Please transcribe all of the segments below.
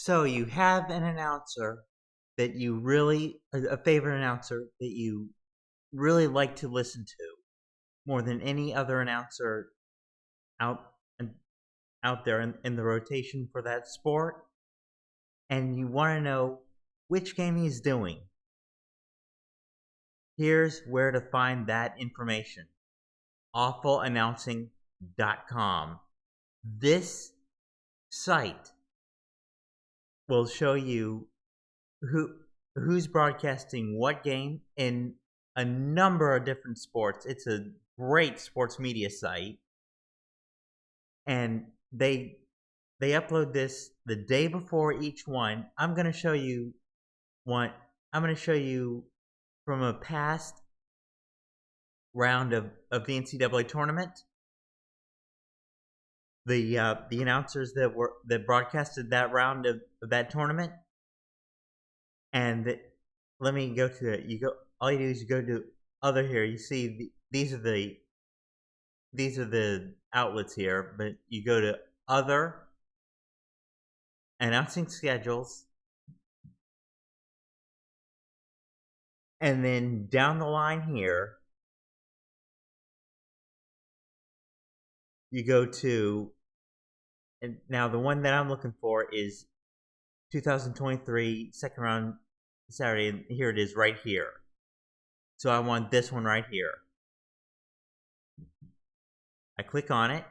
So you have an announcer that you really, a favorite announcer that you really like to listen to more than any other announcer out out there in the rotation for that sport, and you want to know which game he's doing. Here's where to find that information. AwfulAnnouncing.com. This site will show you who's broadcasting what game in a number of different sports. It's a great sports media site, and they upload this the day before each one. I'm going to show you one. I'm going to show you from a past round of the NCAA tournament. The announcers that broadcasted that round of that tournament, and let me go to it. You go. All you do is you go to other here. You see these are the outlets here, but you go to other, announcing schedules, and then down the line here you go to, and now the one that I'm looking for is 2023 second round Saturday, and here it is right here. So I want this one right here. I click on it,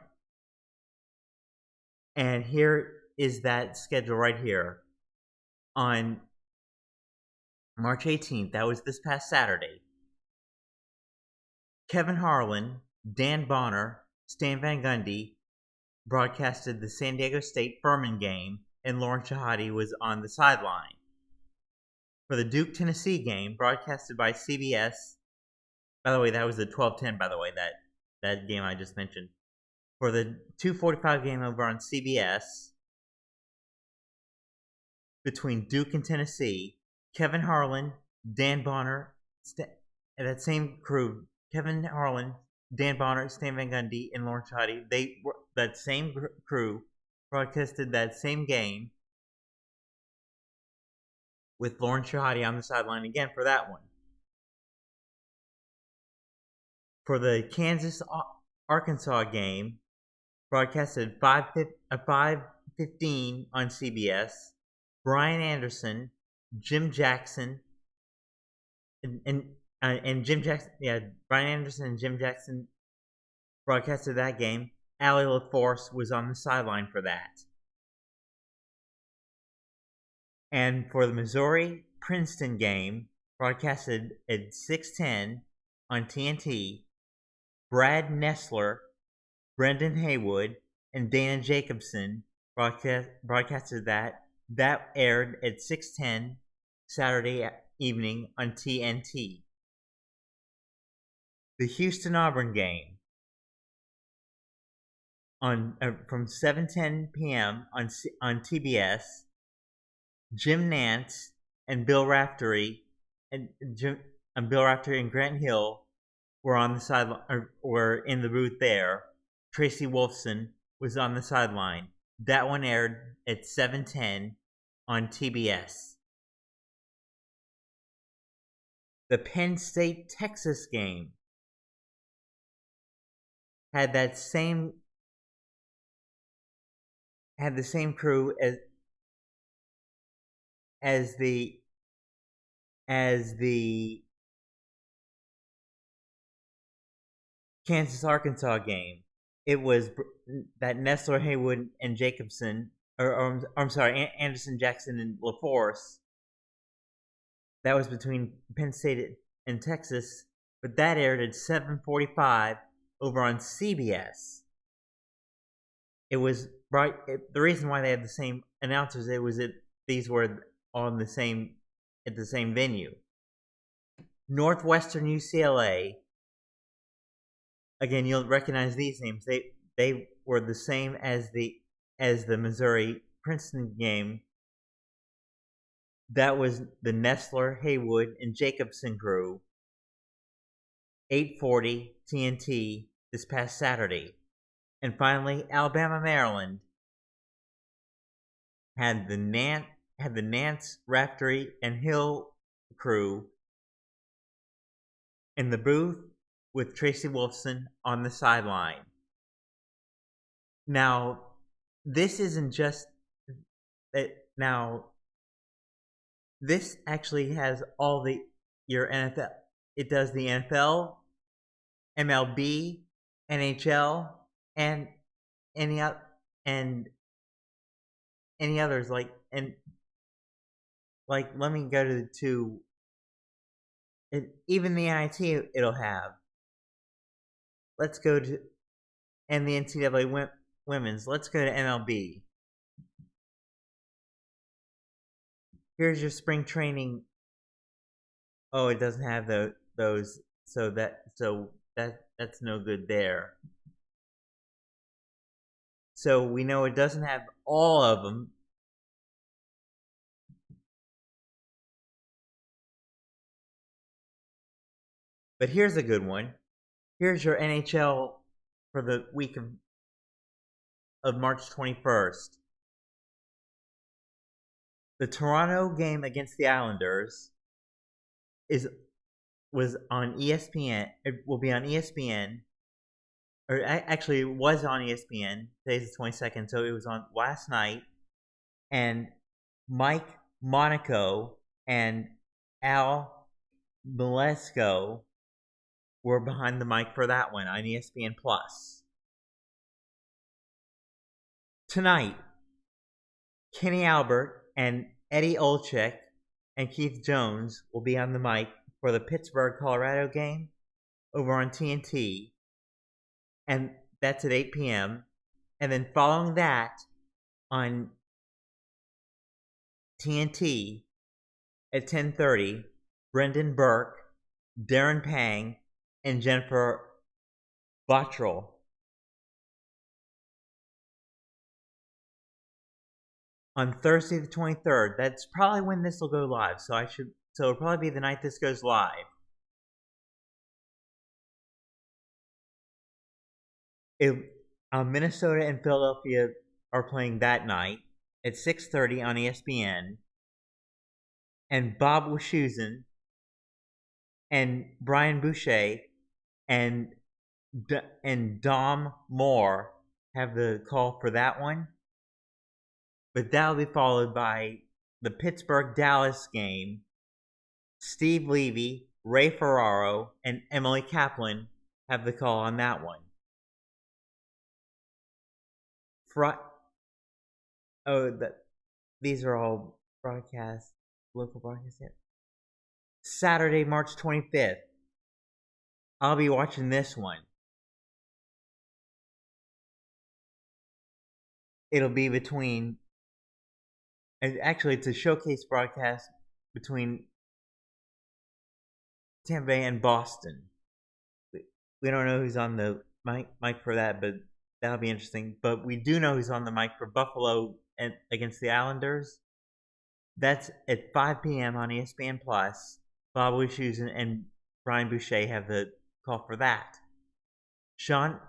and here is that schedule right here. On March 18th, that was this past Saturday, Kevin Harlan, Dan Bonner, Stan Van Gundy broadcasted the San Diego State Furman game, and Lauren Shahadi was on the sideline. For the Duke-Tennessee game, broadcasted by CBS, by the way, that was the 12-10, by the way, that game I just mentioned. For the 2:45 game over on CBS, between Duke and Tennessee, Kevin Harlan, Dan Bonner, that same crew, Kevin Harlan, Dan Bonner, Stan Van Gundy, and Lauren Shahadi, that same crew broadcasted that same game with Lauren Shahadi on the sideline again for that one. For the Kansas-Arkansas game, broadcasted 5:15 on CBS, Brian Anderson, Jim Jackson, and Jim Jackson, Brian Anderson and Jim Jackson broadcasted that game. Allie LaForce was on the sideline for that. And for the Missouri-Princeton game, broadcasted at 6:10 on TNT, Brad Nessler, Brendan Haywood, and Dana Jacobson broadcasted that. That aired at 6:10 Saturday evening on TNT. The Houston-Auburn game from 7:10 p.m. on TBS. Jim Nantz and Bill Raftery and Grant Hill were on the sideline, were in the booth there. Tracy Wolfson was on the sideline. That one aired at 7:10 on TBS. The Penn State-Texas game had the same crew as the Kansas-Arkansas game. It was that Nessler, Haywood, and Jacobson, Anderson, Jackson, and LaForce. That was between Penn State and Texas, but that aired at 7:45 over on CBS. It was the reason why they had the same announcers. These were at the same venue. Northwestern UCLA. Again, you'll recognize these names. They were the same as the Missouri-Princeton game. That was the Nessler, Haywood, and Jacobson crew. 8:40 TNT this past Saturday. And finally, Alabama-Maryland. had the Nance, Raftery, and Hill crew in the booth with Tracy Wolfson on the sideline. Now, this isn't just it. Now, this actually has all your NFL. It does the NFL, MLB, NHL, and any and any others let me go to the two. Even the NIT it'll have. Let's go to and the NCAA women's. Let's go to MLB. Here's your spring training. Oh, it doesn't have those, so that's no good there. So we know it doesn't have all of them. But here's a good one. Here's your NHL for the week of March 21st. The Toronto game against the Islanders was on ESPN. It will be on ESPN. Or actually, it was on ESPN. Today's the 22nd, so it was on last night. And Mike Monaco and Al Milesko were behind the mic for that one on ESPN Plus. Tonight, Kenny Albert and Eddie Olczyk and Keith Jones will be on the mic for the Pittsburgh, Colorado game over on TNT. And that's at 8 p.m. And then following that on TNT at 10:30, Brendan Burke, Darren Pang, and Jennifer Bottrell. On Thursday the 23rd, that's probably when this will go live. So it'll probably be the night this goes live. Minnesota and Philadelphia are playing that night at 6:30 on ESPN. And Bob Wischusen and Brian Boucher and Dom Moore have the call for that one. But that'll be followed by the Pittsburgh-Dallas game. Steve Levy, Ray Ferraro, and Emily Kaplan have the call on that one. These are all local broadcasts. Saturday, March 25th. I'll be watching this one. It'll be between... Actually, it's a showcase broadcast between Tampa Bay and Boston. We don't know who's on the mic for that, but that'll be interesting. But we do know who's on the mic for Buffalo and against the Islanders. That's at 5 p.m. on ESPN Plus. Bob Wischusen and Brian Boucher have the call for that. On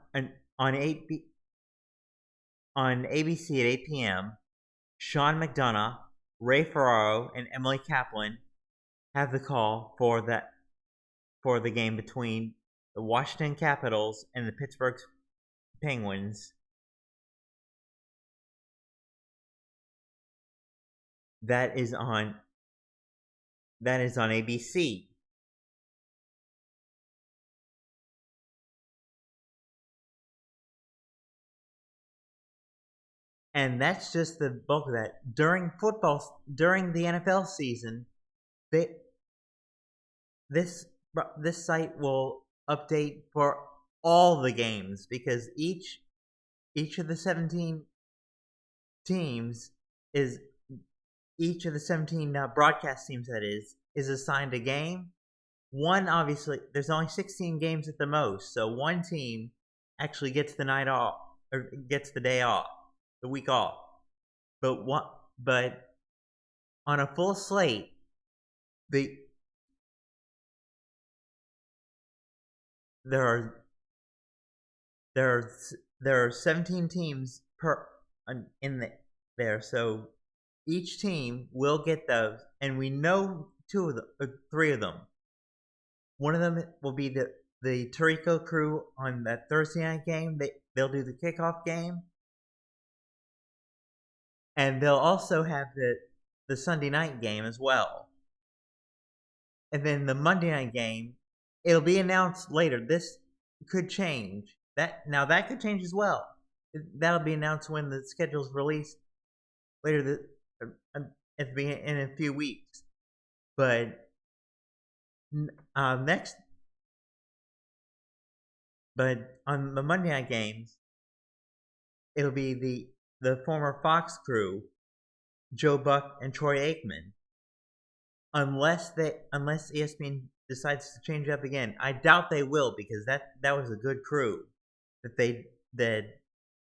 ABC at 8 p.m., Sean McDonough, Ray Ferraro, and Emily Kaplan have the call for the game between the Washington Capitals and the Pittsburgh Penguins. That is on ABC. And that's just the bulk of that. During the NFL season, this site will update for all the games because each of the 17 teams each of the 17 broadcast teams is assigned a game. One, obviously, there's only 16 games at the most, so one team actually gets the night off or gets the day off, the week off. But on a full slate, there are 17 teams there, so each team will get those, and we know three of them. One of them will be the Tarico crew on that Thursday night game. They'll do the kickoff game, and they'll also have the Sunday night game as well. And then the Monday night game, it'll be announced later. This could change. That could change as well. That'll be announced when the schedule's released later in a few weeks. But on the Monday night games, it'll be the former Fox crew, Joe Buck and Troy Aikman. Unless ESPN decides to change up again. I doubt they will, because that was a good crew that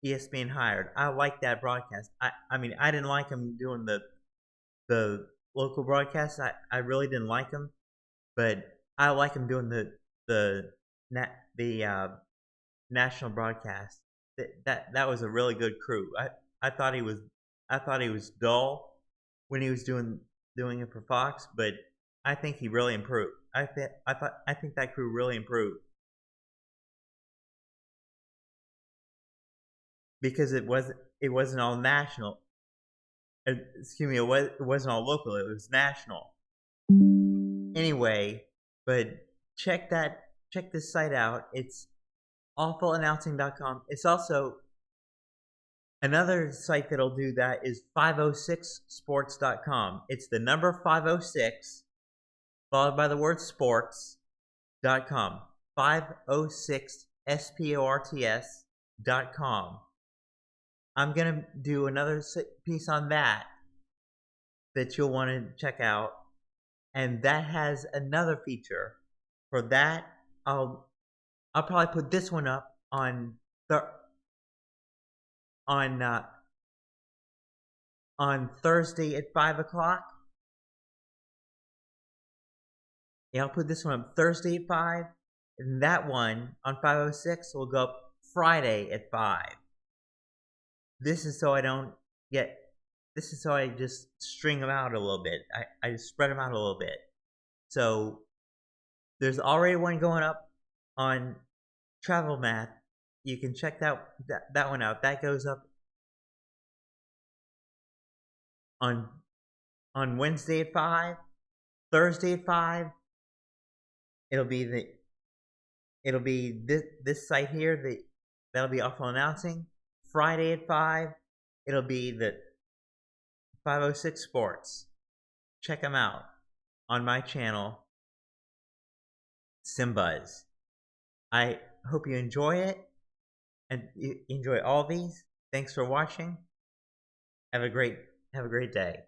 ESPN hired. I like that broadcast. I mean, I didn't like them doing the local broadcast. I really didn't like them, but I like them doing the national broadcast. That was a really good crew. I thought he was dull when he was doing it for Fox, but I think he really improved. I think that crew really improved, because it wasn't all national. Excuse me, it wasn't all local. It was national. Anyway, but check this site out. It's AwfulAnnouncing.com. It's also another site that'll do that is 506sports.com. It's the number 506 followed by the word sports.com. 506sports.com. I'm going to do another piece on that you'll want to check out. And that has another feature. For that, I'll probably put this one up on Thursday at 5 o'clock. Yeah, I'll put this one up Thursday at 5. And that one on 506 will go up Friday at 5. This is so I just string them out a little bit. I just spread them out a little bit. So there's already one going up on Travel Math. You can check that one out. That goes up on Wednesday at 5, Thursday at 5. It'll be this site here that'll be Awful Announcing. Friday at 5, it'll be the 506 Sports. Check them out on my channel, Simbuzz. I hope you enjoy it, and you enjoy all these. Thanks for watching. Have a great day.